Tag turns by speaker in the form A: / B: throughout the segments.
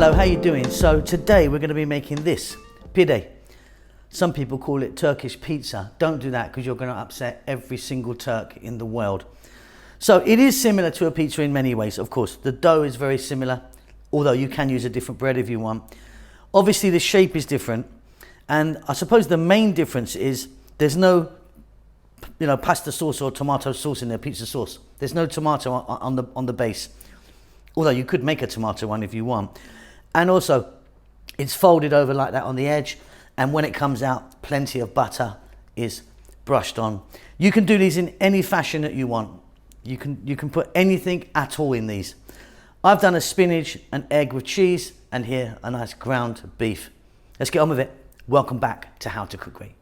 A: Hello, how you doing? So today we're going to be making this, Pide. Some people call it Turkish pizza. Don't do that because you're going to upset every single Turk in the world. So it is similar to a pizza in many ways, of course. The dough is very similar, although you can use a different bread if you want. Obviously the shape is different, and I suppose the main difference is there's no pasta sauce or tomato sauce in their pizza sauce. There's no tomato on the base, although you could make a tomato one if you want. And also it's folded over like that on the edge, and when it comes out, plenty of butter is brushed on. You can do these in any fashion that you want. You can put anything at all in these. I've done a spinach and egg with cheese, and here a nice ground beef. Let's get on with it. Welcome back to How to Cook Great.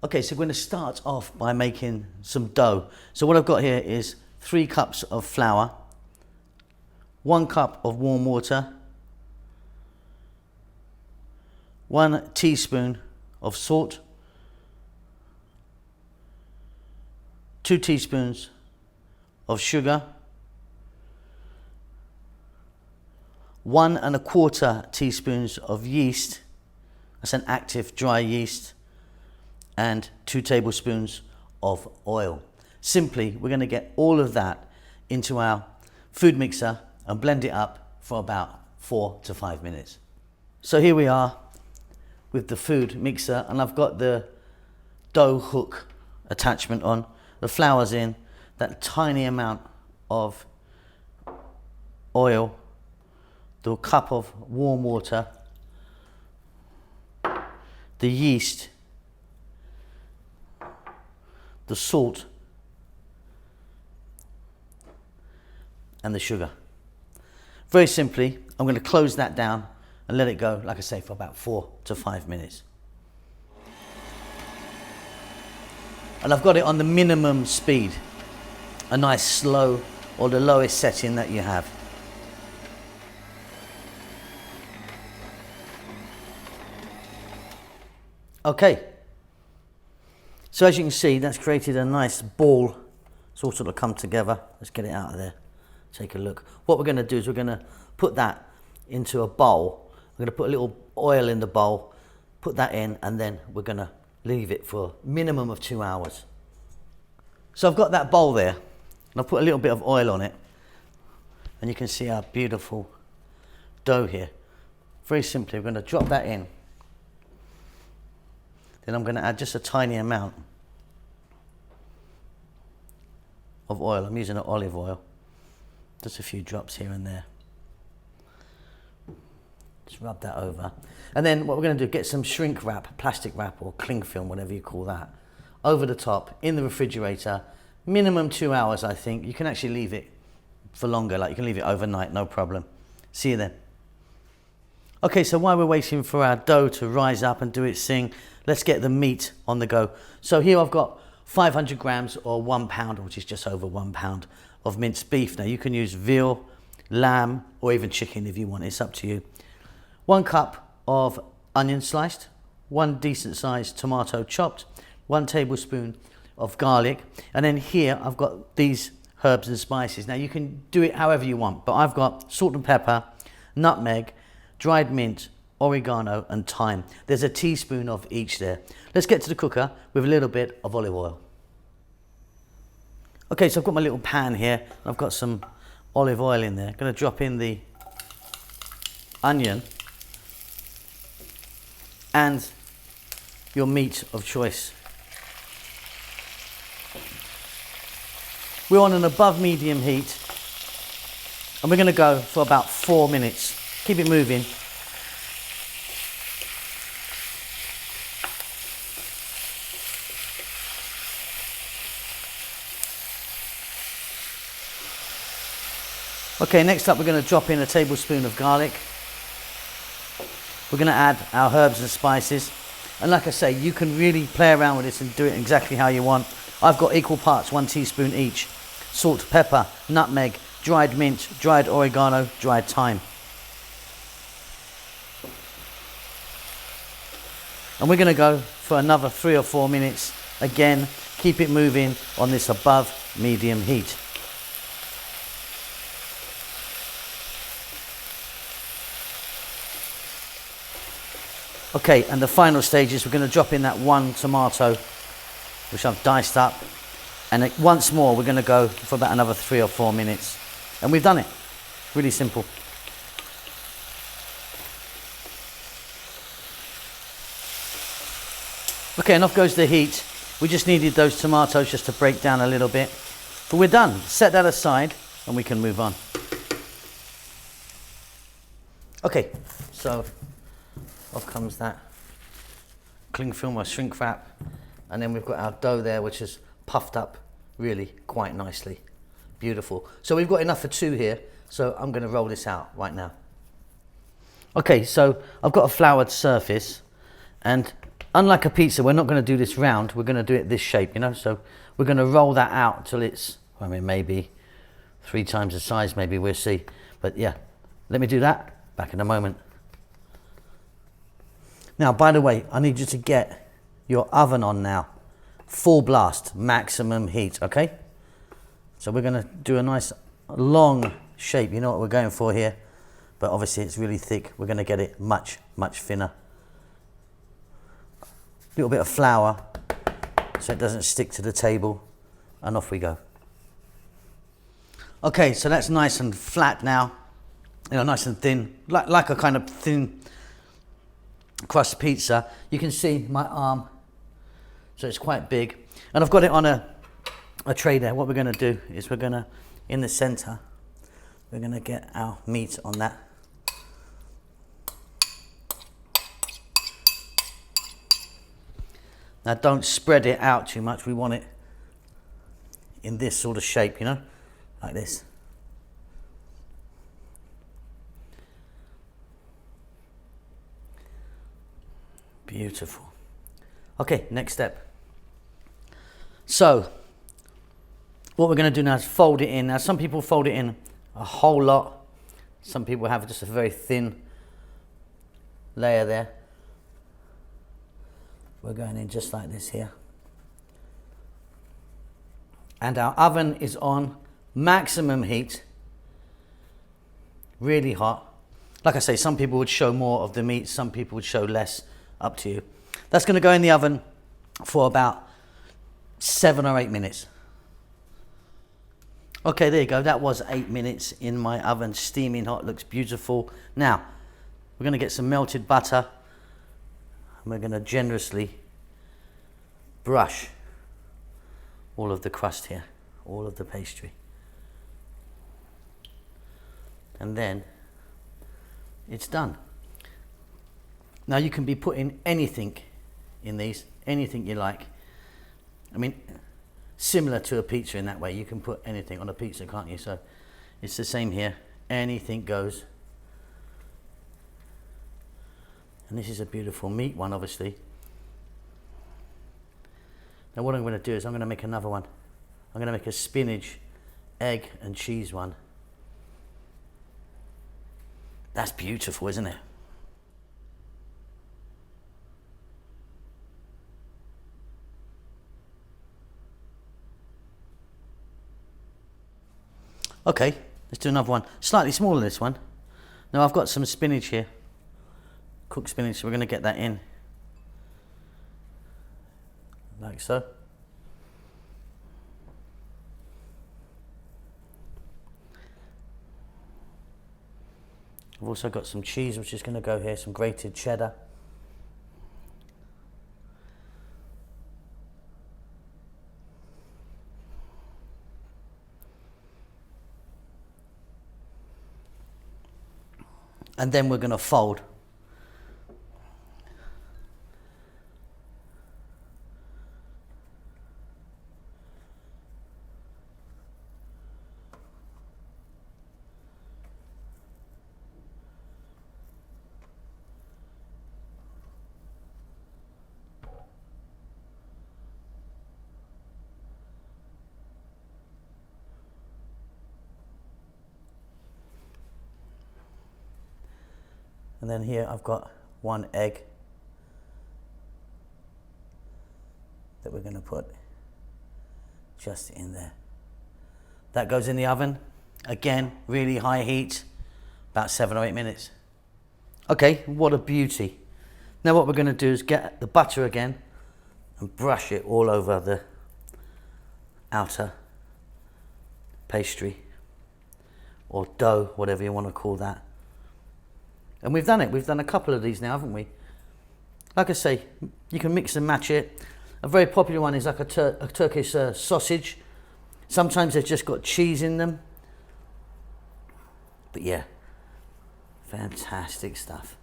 A: Okay, so we're going to start off by making some dough. So what I've got here is 3 cups of flour, 1 cup of warm water, 1 teaspoon of salt, 2 teaspoons of sugar, 1 1/4 teaspoons of yeast, that's an active dry yeast, and 2 tablespoons of oil. Simply, we're going to get all of that into our food mixer and blend it up for about 4 to 5 minutes. So here we are with the food mixer, and I've got the dough hook attachment on, the flour's in, that tiny amount of oil, the cup of warm water, the yeast, the salt, and the sugar. Very simply, I'm going to close that down and let it go, like I say, for about 4 to 5 minutes. And I've got it on the minimum speed, a nice slow, or the lowest setting that you have. Okay, so as you can see, that's created a nice ball. It's all sort of come together. Let's get it out of there, take a look. What we're going to do is we're going to put that into a bowl. I'm going to put a little oil in the bowl, put that in, and then we're going to leave it for a minimum of 2 hours. So I've got that bowl there, and I've put a little bit of oil on it, and you can see our beautiful dough here. Very simply, we're going to drop that in. Then I'm going to add just a tiny amount of oil. I'm using an olive oil, just a few drops here and there. Just rub that over. And then what we're going to do, get some shrink wrap, plastic wrap, or cling film, whatever you call that, over the top in the refrigerator. Minimum 2 hours, I think. You can actually leave it for longer, like you can leave it overnight, no problem. See you then. Okay, so while we're waiting for our dough to rise up and do its thing, let's get the meat on the go. So here I've got 500 grams or 1 pound, which is just over 1 pound of minced beef. Now you can use veal, lamb, or even chicken if you want. It's up to you. 1 cup of onion sliced, 1 decent sized tomato chopped, 1 tablespoon of garlic, and then here I've got these herbs and spices. Now you can do it however you want, but I've got salt and pepper, nutmeg, dried mint, oregano, and thyme. There's a teaspoon of each there. Let's get to the cooker with a little bit of olive oil. Okay, so I've got my little pan here. I've got some olive oil in there. I'm going to drop in the onion and your meat of choice. We're on an above medium heat, and we're going to go for about 4 minutes. Keep it moving. Okay, next up we're going to drop in a tablespoon of garlic. We're going to add our herbs and spices. And like I say, you can really play around with this and do it exactly how you want. I've got equal parts, 1 teaspoon each. Salt, pepper, nutmeg, dried mint, dried oregano, dried thyme. And we're going to go for another 3 or 4 minutes. Again, keep it moving on this above medium heat. Okay, and the final stage is we're going to drop in that one tomato, which I've diced up. And once more, we're going to go for about another 3 or 4 minutes. And we've done it. Really simple. Okay, and off goes the heat. We just needed those tomatoes just to break down a little bit. But we're done. Set that aside and we can move on. Okay, so off comes that cling film or shrink wrap. And then we've got our dough there, which is puffed up really quite nicely. Beautiful. So we've got enough for 2 here. So I'm going to roll this out right now. Okay, so I've got a floured surface, and unlike a pizza, we're not going to do this round. We're going to do it this shape, you know. So we're going to roll that out till it's, I mean, maybe 3 times the size, maybe, we'll see. But yeah, let me do that. Back in a moment. Now, by the way, I need you to get your oven on now. Full blast, maximum heat, okay? So we're going to do a nice long shape. You know what we're going for here. But obviously it's really thick. We're going to get it much, much thinner. A little bit of flour so it doesn't stick to the table. And off we go. Okay, so that's nice and flat now. You know, nice and thin. Like a kind of thin crust pizza. You can see my arm. So it's quite big. And I've got it on a tray there. What we're going to do is we're going to, in the center, we're going to get our meat on that. Now don't spread it out too much. We want it in this sort of shape, you know, like this. Beautiful. Okay, next step. So what we're going to do now is fold it in. Now some people fold it in a whole lot. Some people have just a very thin layer there. We're going in just like this here. And our oven is on maximum heat. Really hot. Like I say, some people would show more of the meat, some people would show less. Up to you. That's going to go in the oven for about 7 or 8 minutes. Okay, there you go. That was 8 minutes in my oven, steaming hot. Looks beautiful. Now, we're going to get some melted butter. And we're going to generously brush all of the crust here, all of the pastry. And then it's done. Now you can be putting anything in these, anything you like. I mean, similar to a pizza in that way. You can put anything on a pizza, can't you? So it's the same here. Anything goes. And this is a beautiful meat one, obviously. Now what I'm going to do is I'm going to make another one. I'm going to make a spinach, egg and cheese one. That's beautiful, isn't it? Okay, let's do another one. Slightly smaller than this one. Now I've got some spinach here. Cooked spinach, so we're going to get that in. Like so. I've also got some cheese which is going to go here, some grated cheddar. And then we're going to fold. And then here I've got 1 egg that we're going to put just in there. That goes in the oven. Again, really high heat, about 7 or 8 minutes. Okay, what a beauty. Now what we're going to do is get the butter again and brush it all over the outer pastry or dough, whatever you want to call that. And we've done it. We've done a couple of these now, haven't we? Like I say, you can mix and match it. A very popular one is like a Turkish sausage. Sometimes they've just got cheese in them. But yeah, fantastic stuff.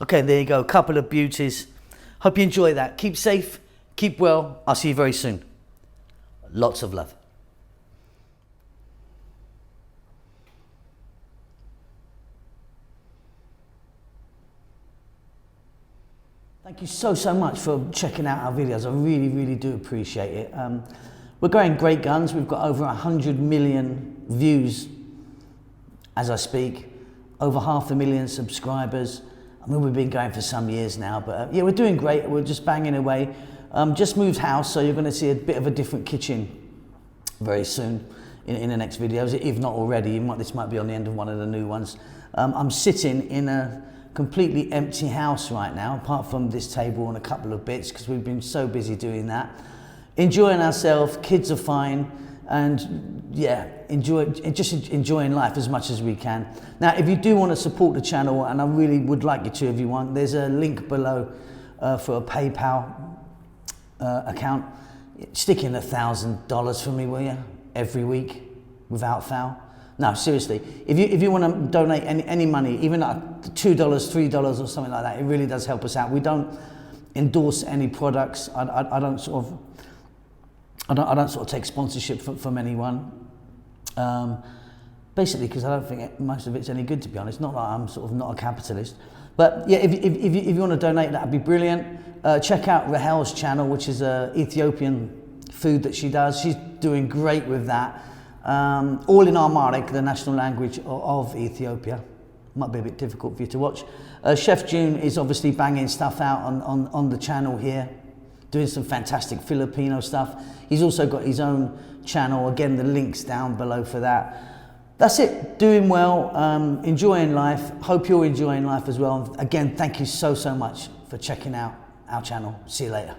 A: Okay, there you go, a couple of beauties. Hope you enjoy that. Keep safe, keep well. I'll see you very soon. Lots of love. Thank you so much for checking out our videos. I really do appreciate it. We're going great guns. We've got over 100 million views as I speak, over 500,000 subscribers. I mean, we've been going for some years now, but yeah, we're doing great. We're just banging away. Just moved house, so you're going to see a bit of a different kitchen very soon in the next videos, if not already. This might be on the end of one of the new ones. I'm sitting in a completely empty house right now, apart from this table and a couple of bits, because we've been so busy doing that. Enjoying ourselves, kids are fine, and yeah, enjoying life as much as we can. Now, if you do want to support the channel, and I really would like you to if you want, there's a link below for a PayPal account. Stick in $1,000 for me, will you? Every week, without fail. No, seriously, if you want to donate any money, even like $2, $3 or something like that, it really does help us out. We don't endorse any products. I don't sort of take sponsorship from anyone. Basically, because I don't think most of it's any good, to be honest. Not that I'm sort of not a capitalist, but yeah, if you want to donate, that'd be brilliant. Check out Rahel's channel, which is Ethiopian food that she does. She's doing great with that. All in Amharic, the national language of Ethiopia. Might be a bit difficult for you to watch. Chef June is obviously banging stuff out on the channel here, doing some fantastic Filipino stuff. He's also got his own channel. Again, the link's down below for that. That's it. Doing well, enjoying life. Hope you're enjoying life as well. Again, thank you so much for checking out our channel. See you later.